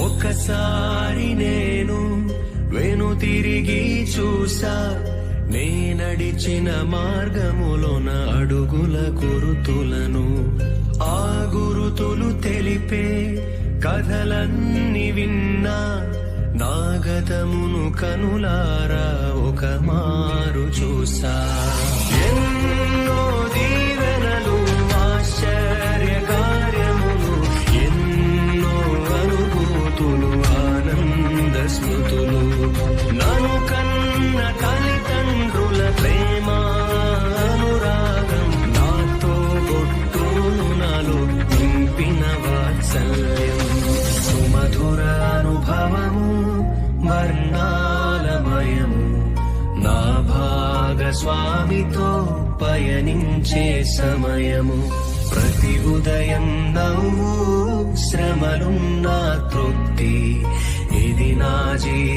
ఒకసారి నేను వెనుతిరిగి చూసా, నే నడిచిన మార్గములోన అడుగుల గురుతులను. ఆ గురుతులు తెలిపే కథలన్నీ విన్నా, నా గతమును కనులారా ఒక మారు చూసా. ఎన్నో దీవెనలు, ఆశ్చర్య కార్యములు, ఎన్నో అనుభూతులు, ఆనంద స్మృతులు, నన్ను కన్న తల్లిదండ్రుల ప్రేమ అనురాగం, నాతో బొట్టును నాలో నింపిన వాత్సల్యం, సుమధుర అనుభవము వర్ణాలమయము, నా భాగస్వామితో పయనించే సమయము. ప్రతి ఉదయం నవ్వు, శ్రమలున్నా తృప్తి, ఇది నా జీవితం.